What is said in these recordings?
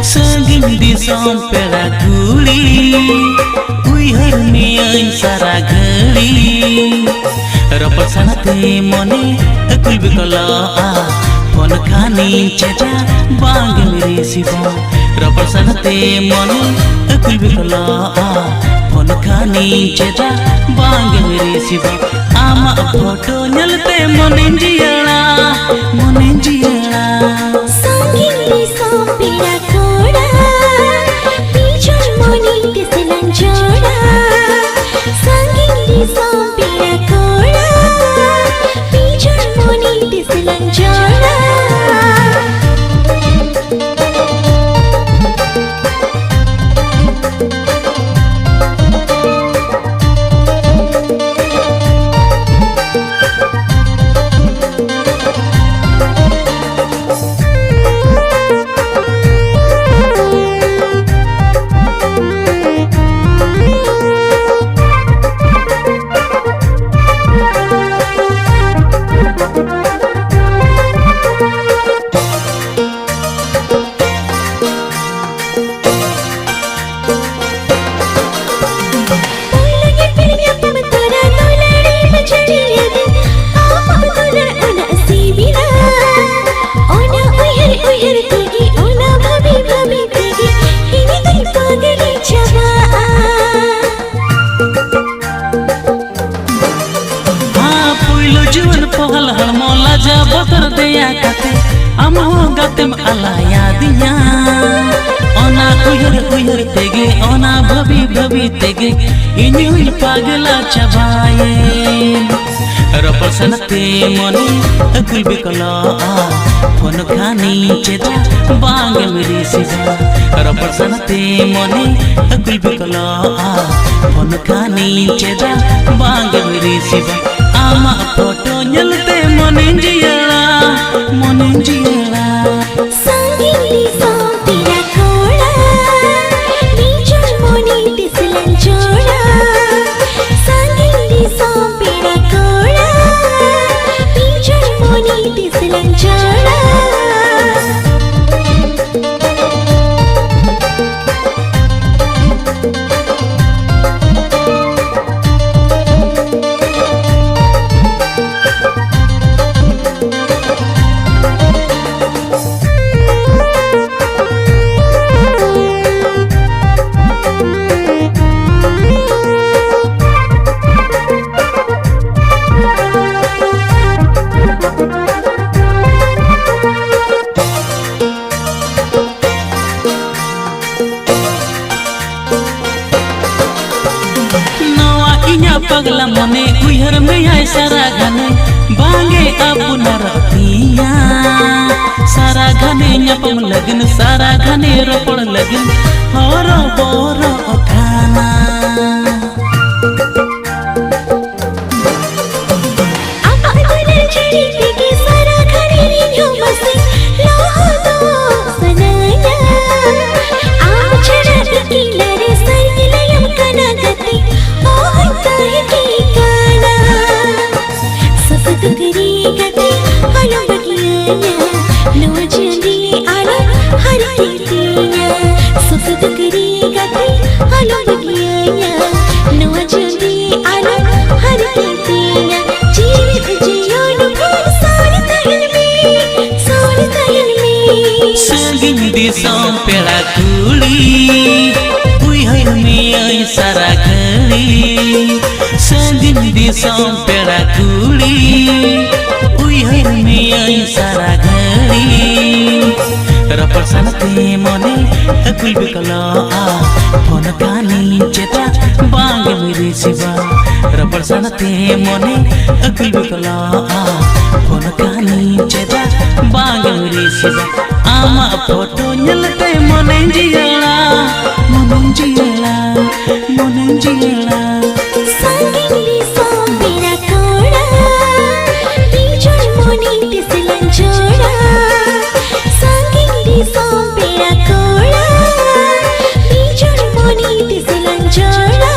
Saging di sompera kuli uihar miai sara gali rapat sanate mone akul bikala phone khani cheta bang mere siva rapat sanate mone akul bikala phone khani cheta bang mere siva ama photo nyalte mone jiala Saging di sompera koda pichon moni tislan joda Saging di sompera koda pichon moni tislan joda botar deya kate amo gatem alaya dinya ona uyar tege ona bhabi tege inyul pagla chabaye rapal sanate mone akul bikala phone khani cheta bang mere siva rapal sanate mone akul bikala phone khani cheta bang mere siva ama photo nyalte mone jiala Saging di sompera koda pichon moni tislan joda Saging di sompera koda pichon moni tislan joda पगला मने उहर में आए सारा घने बांगे अपना रतिया सारा घने न्यापम लगन सारा घने रोपड़ लगन हरो बोरो खाना apa benar jadi pergi sara khani rindu masih loho to sanaya am chara dikilare sargilayam kana gati oh tahi ki kana sasadukri gati alam bagiyanya lo jandi alam hari titinya sasadukri gati alam bagiyanya lo jandi alam hari titinya Saging di sompera kuli uihar miai sara gali Saging di sompera kuli uihar miai sara gali rapal sanate mone akul bikala phone khani cheta bang mere siva rapal sanate mone akul bikala phone khani cheta bang mere siva ama photo nyalte mone jiala Saging di sompera koda pichon moni tislan joda Saging di sompera koda pichon moni tislan joda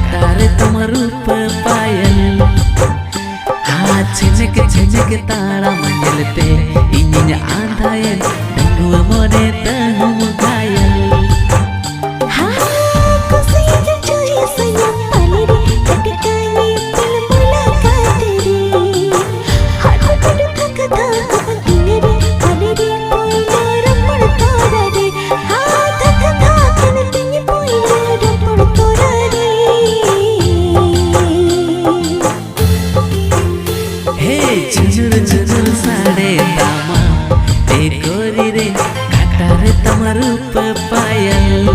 काटारे तम रूप पायल हाथ झिझक ताड़ा मंजलते इन्हीं आंधायन डंगुआ मोरे तहम घायल झुनुर साड़े दामा ए गोरी रे काटारे तम रूप पायल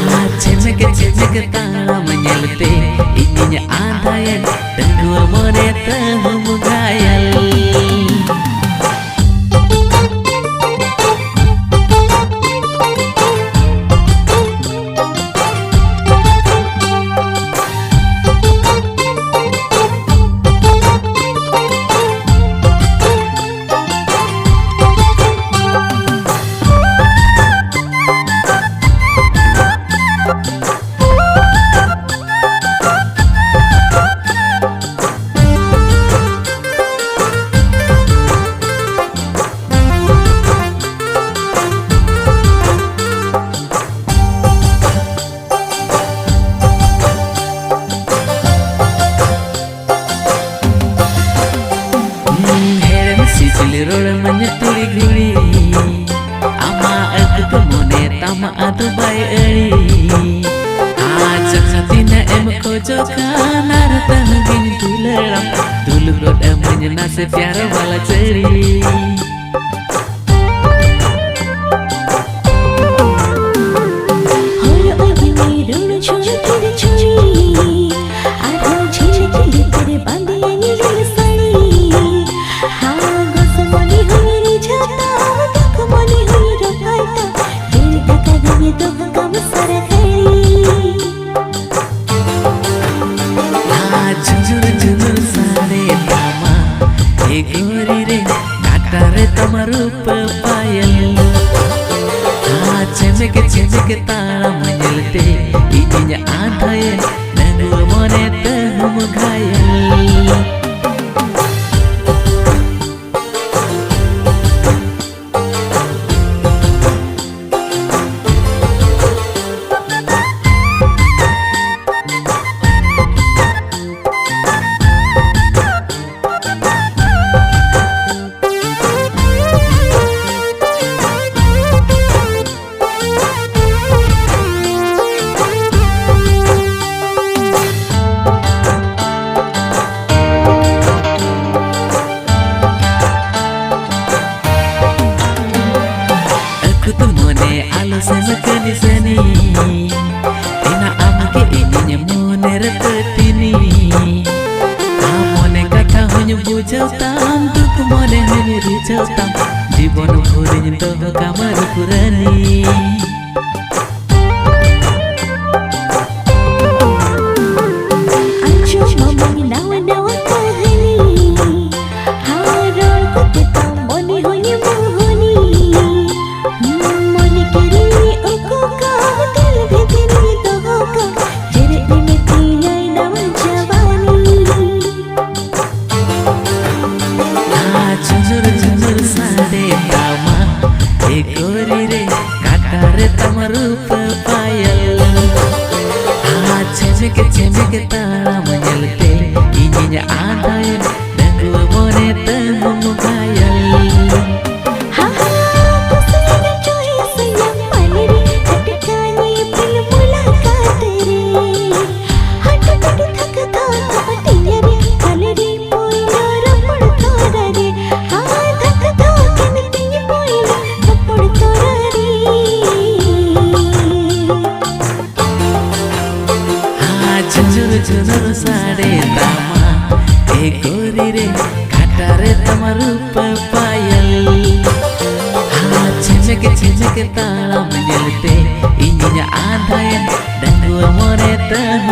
हाथ झिझक ताड़ा मंजलते इन्हीं आंधायन डंगुआ मोरे तहम घायल रोड मंज तुरी घुड़ी आमा अग मोने तम अदबाई अड़ी आज खती न एम को जो खानार तहगिन दुलड़ा दुल रोड मंज ना से प्यार वाला चढ़ी झुनुर साड़े दामा ए गोरी रे काटारे तम रूप पायल झिझक ताड़ा मंजलते इन्हीं आंधायन डंगुआ मोरे तहम घायल आलो से makhani Sunny ina amke ininya mone repetini amone kata honyo bujau tam duk mone honyo rijau tam jibon bhurin toho kamar purani झुनुर साड़े दामा ए गोरी रे काटारे तम रूप पायल हाथ झिझक ताड़ा मंजलते इन्हीं आंधायन डंगुआ मोरे तहम घायल झुनुर साड़े दामा ए गोरी रे काटारे तम रूप पायल झिझक ताड़ा मंजलते इन्हीं आंधायन डंगुआ मोरे तहम